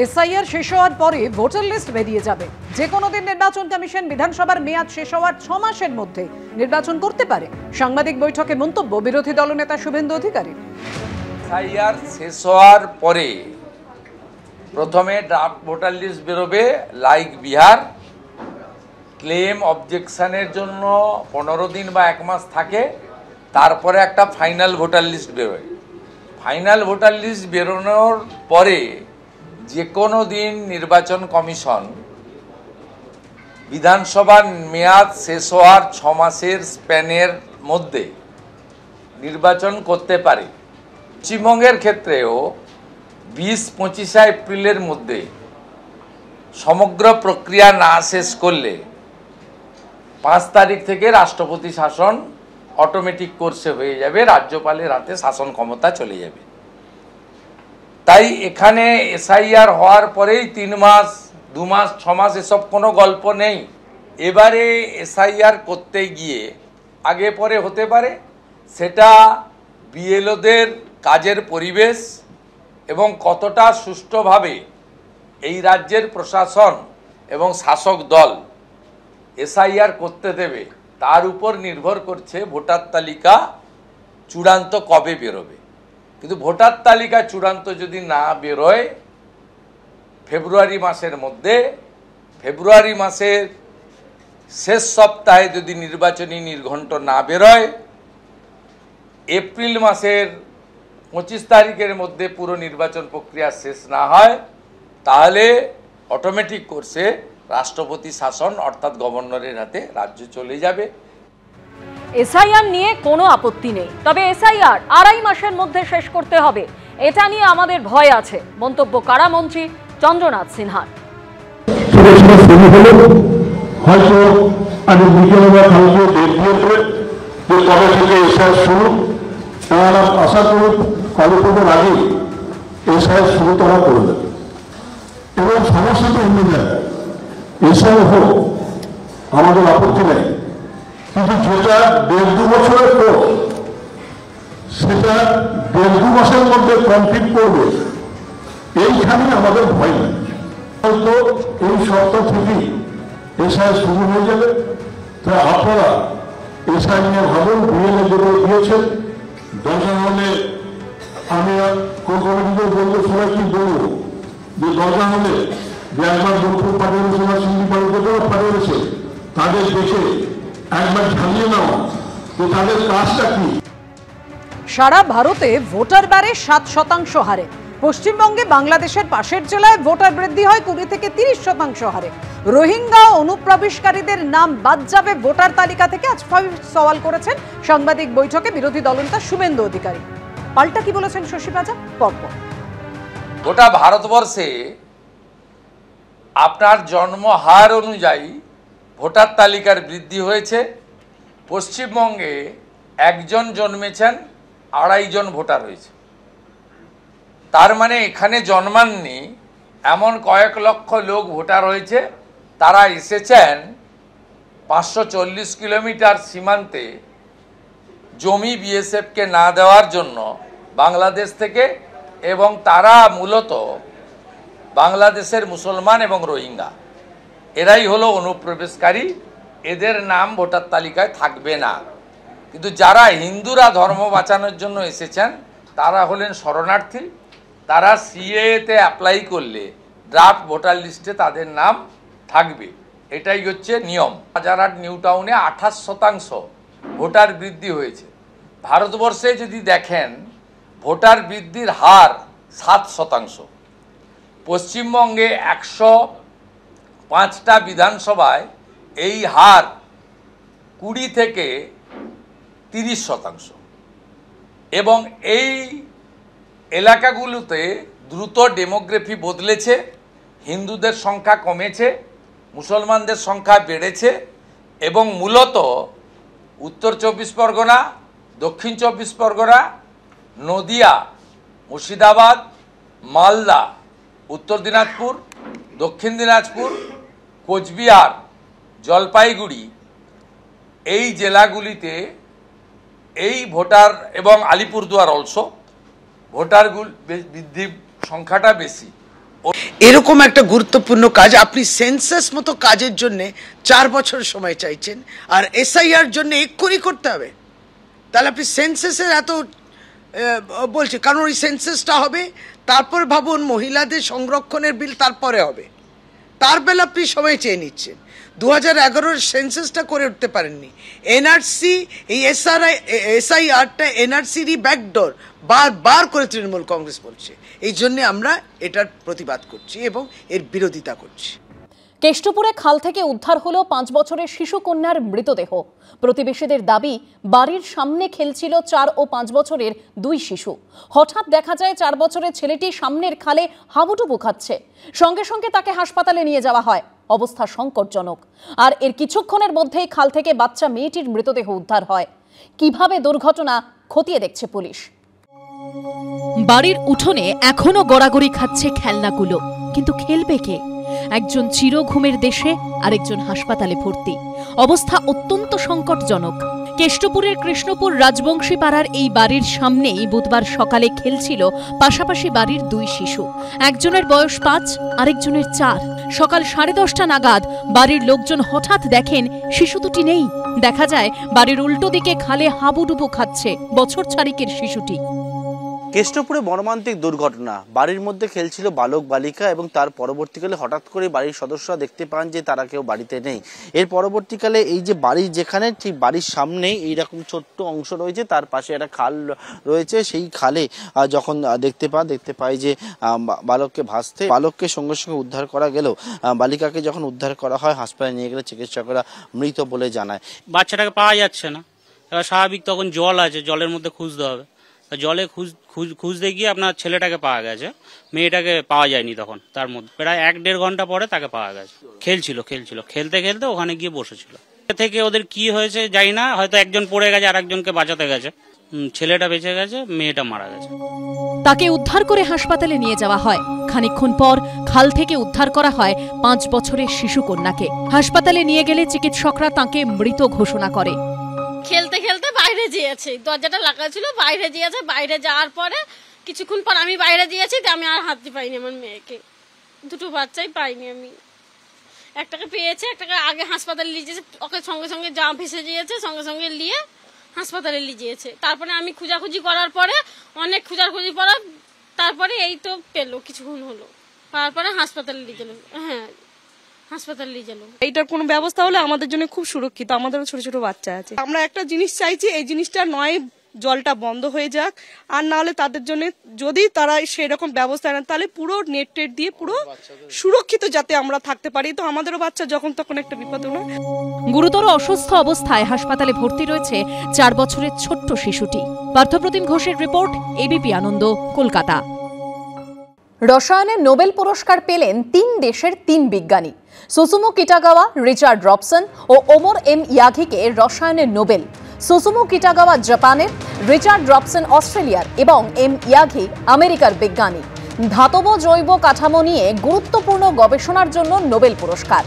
SIR শেষ হওয়ার পরে ভোটার লিস্ট বেরিয়ে যাবে। যে কোনো দিন নির্বাচন কমিশন বিধানসভার মেয়াদ শেষ হওয়ার 6 মাসের মধ্যে নির্বাচন করতে পারে। সাংবাদিক বৈঠকে মন্তব্য বিরোধী দলনেতা শুভেন্দু অধিকারী। এসআইআর শেষ হওয়ার পরে প্রথমে ড্রাফট ভোটার লিস্ট বেরোবে, লাইক বিহার। ক্লেম অবজেকশনের জন্য 15 দিন বা 1 মাস থাকে, তারপরে একটা ফাইনাল ভোটার লিস্ট বেরোয়। ফাইনাল ভোটার লিস্ট বেরোনোর পরে যে কোনো দিন নির্বাচন কমিশন বিধানসভার মেয়াদ শেষ হওয়ার 6 মাসের স্প্যানের মধ্যে নির্বাচন করতে পারে। পশ্চিমবঙ্গের ক্ষেত্রেও 20-25 এপ্রিলের মধ্যে সমগ্র প্রক্রিয়া না শেষ করলে 5 তারিখ থেকে রাষ্ট্রপতি শাসন অটোমেটিক কোর্সে হয়ে যাবে, রাজ্যপালের হাতে শাসন ক্ষমতা চলে যাবে। তাই এখানে এসআইআর হওয়ার পরেই 3 মাস, 2 মাস, 6 মাস এসব কোনো গল্প নেই। এবারে এসআইআর করতে গিয়ে আগে পরে হতে পারে, সেটা বিএলওদের কাজের পরিবেশ এবং কতটা সুষ্ঠুভাবে এই রাজ্যের প্রশাসন এবং শাসক দল এসআইআর করতে দেবে তার উপর নির্ভর করছে ভোটার তালিকা চূড়ান্ত কবে বেরোবে। কিন্তু ভোটার তালিকা চূড়ান্ত যদি না বেরোয় ফেব্রুয়ারি মাসের মধ্যে, ফেব্রুয়ারি মাসের শেষ সপ্তাহে যদি নির্বাচনী নির্ঘণ্ট না বেরোয়, এপ্রিল মাসের 25 তারিখের মধ্যে পুরো নির্বাচন প্রক্রিয়া শেষ না হয়, তাহলে অটোমেটিক কোর্সে রাষ্ট্রপতি শাসন অর্থাৎ গভর্নরের হাতে রাজ্য চলে যাবে। এসআইআর নিয়ে কোনো আপত্তি নেই, তবে এসআইআর 2.5 মাসের মধ্যে শেষ করতে হবে, এটা নিয়ে আমাদের ভয় আছে। মন্তব্য কারামন্ত্রী চন্দ্রনাথ সিনহার। হয়তো আমি বিকেলে বা কালকে ডেট দিয়ে যে কবে থেকে এসআইআর শুরু, তারা আশা করি কালী পুজোর আগে এসআইআর শুরু তারা করে দেবে। এবং সমস্যাটা অন্য জায়গায়, এসআইআর হোক, আমাদের আপত্তি নেই, কিন্তু যেটা 1.5-2 বছরের পর সেটা 1.5-2 মাসের মধ্যে কমপ্লিট করবে, এইখানে আমাদের ভয় নেই। হয়তো এই সপ্তাহ থেকেই এসআইআর শুরু হয়ে যাবে। তাই আপনারা এসআইআর নিয়ে ভাবুন। বিএলএ যেগুলো দিয়েছেন, দরকার হলে আমি কোন কমিটিদের বলবো, সবাই কি বলবো যে দরকার হলে যে একবার দুপুর পাঠিয়েছে বা সিন্ধি পাঠিয়েছে, তাদের দেখে একবার ঝালিয়ে নাও যে তাদের কাজটা কি। সারা ভারতে ভোটার বাড়ে 7% হারে। পশ্চিমবঙ্গে বাংলাদেশের পাশের জেলায় ভোটার বৃদ্ধি হয় 20 থেকে 30% হারে। রোহিঙ্গা অনুপ্রবেশকারীদের নাম বাদ যাবে ভোটার তালিকা থেকে, আজ সওয়াল করেছেন সাংবাদিক বৈঠকে বিরোধী দলনেতা শুভেন্দু অধিকারী। পাল্টা কি বলেছেন শশী পাজা? পরপর। গোটা ভারতবর্ষে আপনার জন্ম হার অনুযায়ী ভোটার তালিকার বৃদ্ধি হয়েছে। পশ্চিমবঙ্গে 1 জন জন্মেছেন, 2.5 জন ভোটার হয়েছে। তার মানে এখানে জন্মাননি এমন কয়েক লক্ষ লোক ভোটার হয়েছে। তারা এসেছেন 540 কিলোমিটার সীমান্তে জমি বিএসএফকে না দেওয়ার জন্য বাংলাদেশ থেকে, এবং তারা মূলত বাংলাদেশের মুসলমান এবং রোহিঙ্গা, এরাই হলো অনুপ্রবেশকারী। এদের নাম ভোটার তালিকায় থাকবে না। কিন্তু যারা হিন্দুরা ধর্ম বাঁচানোর জন্য এসেছেন তারা হলেন শরণার্থী। তারা সিএতে অ্যাপ্লাই করলে ড্রাফট ভোটার লিস্টে তাদের নাম থাকবে। এটাই হচ্ছে নিয়ম। রাজারহাট নিউ টাউনে 28% ভোটার বৃদ্ধি হয়েছে। ভারতবর্ষে যদি দেখেন ভোটার বৃদ্ধির হার 7%। পশ্চিমবঙ্গে 105টা বিধানসভায় এই হার 20 থেকে 30%। এবং এই এলাকাগুলোতে দ্রুত ডেমোগ্রাফি বদলেছে। হিন্দুদের সংখ্যা কমেছে, মুসলমানদের সংখ্যা বেড়েছে। এবং মূলত উত্তর 24 পরগনা, দক্ষিণ 24 পরগনা, নদিয়া, মুর্শিদাবাদ, মালদা, উত্তর দিনাজপুর, দক্ষিণ দিনাজপুর, কোচবিহার, জলপাইগুড়ি, এই জেলাগুলিতে এই ভোটার, এবং আলিপুরদুয়ার অলসো, ভোটার বৃদ্ধি সংখ্যাটা বেশি। এরকম একটা গুরুত্বপূর্ণ কাজ, আপনি সেন্সাস মতো কাজের জন্য 4 বছর সময় চাইছেন, আর এসআইআর জন্য এক্ষুনি করতে হবে। তাহলে আপনি সেন্সাসের এত বলছে, কারণ ওই সেন্সাসটা হবে, তারপর ভাবুন মহিলাদের সংরক্ষণের বিল তারপরে হবে, তার বেলা আপনি সময় চেয়ে নিচ্ছেন। 2011 সেন্সাসটা করে উঠতে পারেননি। এনআরসি, এই এসআইআরটা এনআরসিরই ব্যাকডোর বারবার করে তৃণমূল কংগ্রেস বলছে। এই জন্য আমরা এটার প্রতিবাদ করছি এবং এর বিরোধিতা করছি। কেষ্টপুরে খাল থেকে উদ্ধার হলো 5 বছরের শিশু কন্যার মৃতদেহ। প্রতিবেশীদের দাবি, বাড়ির সামনে খেলছিল 4 ও 5 বছরের 2 শিশু। হঠাৎ দেখা যায় 4 বছরের ছেলেটি সামনের খালে হাবুডুবু খাচ্ছে। সঙ্গে সঙ্গে তাকে হাসপাতালে নিয়ে যাওয়া হয়। অবস্থা সংকটজনক। আর এর কিছুক্ষণের মধ্যেই খাল থেকে বাচ্চা মেয়েটির মৃতদেহ উদ্ধার হয়। কিভাবে দুর্ঘটনা খতিয়ে দেখছে পুলিশ। বাড়ির উঠোনে এখনো গড়াগড়ি খাচ্ছে খেলনাগুলো, কিন্তু খেলবে কে? একজন চির ঘুমের দেশে, আরেকজন হাসপাতালে ভর্তি। অবস্থা অত্যন্ত সংকটজনক। কেষ্টপুরের কৃষ্ণপুর রাজবংশী পাড়ার এই বাড়ির সামনেই বুধবার সকালে খেলছিল পাশাপাশি বাড়ির 2 শিশু। একজনের বয়স 5, আরেকজনের 4। সকাল 10:30 নাগাদ বাড়ির লোকজন হঠাৎ দেখেন শিশু দুটি নেই। দেখা যায় বাড়ির উল্টো দিকে খালে হাবুডুবু খাচ্ছে বছর 4 শিশুটি। কেষ্টপুরে মর্মান্তিক দুর্ঘটনা। বাড়ির মধ্যে খেলছিল বালক বালিকা এবং তার পরবর্তীকালে হঠাৎ করে বাড়ির সদস্যরা দেখতে পান যে তারা কেউ বাড়িতে নেই। এর পরবর্তীকালে এই যে বাড়ির যেখানে ঠিক বাড়ির সামনেই এইরকম ছোট্ট অংশ রয়েছে, তার পাশে একটা খাল রয়েছে। সেই খালে যখন দেখতে পায় যে বালককে ভাসতে, বালককে সঙ্গে সঙ্গে উদ্ধার করা গেলেও বালিকাকে যখন উদ্ধার করা হয় হাসপাতালে নিয়ে গেলে চিকিৎসকরা মৃত বলে জানায়। বাচ্চাটাকে পাওয়া যাচ্ছে না। এবার স্বাভাবিক তখন জল আছে, জলের মধ্যে খুঁজতে হবে। জলে খুঁজতে গিয়ে আপনার ছেলেটাকে পাওয়া গেছে, মেয়েটাকে পাওয়া যায়নি। তখন তার মধ্যে প্রায় 1-1.5 ঘন্টা পরে তাকে পাওয়া গেছে। খেলছিল খেলতে খেলতে ওখানে গিয়ে বসেছিল। থেকে ওদের কি হয়েছে জানি না, হয়তো একজন পড়ে গেছে আর একজনকে বাঁচাতে গেছে। ছেলেটা বেঁচে গেছে, মেয়েটা মারা গেছে। তাকে উদ্ধার করে হাসপাতালে নিয়ে যাওয়া হয়। খানিকক্ষণ পর খাল থেকে উদ্ধার করা হয় 5 বছরের শিশু কন্যাকে। হাসপাতালে নিয়ে গেলে চিকিৎসকরা তাকে মৃত ঘোষণা করে। খেলতে খেলতে বাইরে গিয়েছে, দরজাটা লাগা ছিল, বাইরে গিয়েছে। বাইরে যাওয়ার পরে কিছুক্ষণ পর আমি বাইরে গিয়েছি, আমি আর হাত দিতে পাইনি। আমার মেয়েকে, 2 বাচ্চাই পাইনি আমি। একটাকে পেয়েছে, একটাকে আগে হাসপাতালে নিয়ে যেয়েছে। ওকে সঙ্গে সঙ্গে যা ভেসে গিয়েছে, সঙ্গে সঙ্গে নিয়ে হাসপাতালে নিয়ে গিয়েছে। তারপরে আমি খোঁজাখুঁজি করার পরে, অনেক খোঁজাখুঁজি করার তারপরে এই তো পেলো, কিছুক্ষণ হলো। তারপরে হাসপাতালে নিয়ে গেল। হ্যাঁ, হাসপাতালে নিয়ে গেল। এইটার কোনো ব্যবস্থা হলে আমাদের জন্য খুব সুরক্ষিত। আমাদেরও ছোট ছোট বাচ্চা আছে। আমরা একটা জিনিস চাইছি, এই জিনিসটা নয় জলটা বন্ধ হয়ে যাক, আর না হলে তাদের জন্য যদি তারা সেরকম ব্যবস্থা নেন তাহলে পুরো নেট টেট দিয়ে পুরো সুরক্ষিত যাতে আমরা থাকতে পারি। তো আমাদেরও বাচ্চা যখন তখন একটা বিপদ হলো। গুরুতর অসুস্থ অবস্থায় হাসপাতালে ভর্তি রয়েছে 4 বছরের ছোট্ট শিশুটি। পার্থপ্রতিম ঘোষের রিপোর্ট, এবিপি আনন্দ, কলকাতা। রসায়নে নোবেল পুরস্কার পেলেন 3 দেশের 3 বিজ্ঞানী। সুসুমু কিটাগাওয়া, রিচার্ড রবসন ও ওমর এম ইয়াঘিকে রসায়নে নোবেল। সুসুমু কিটাগাওয়া জাপানের, রিচার্ড রবসন অস্ট্রেলিয়ার এবং এম ইয়াঘি আমেরিকার বিজ্ঞানী। ধাতব জৈব কাঠামো নিয়ে গুরুত্বপূর্ণ গবেষণার জন্য নোবেল পুরস্কার।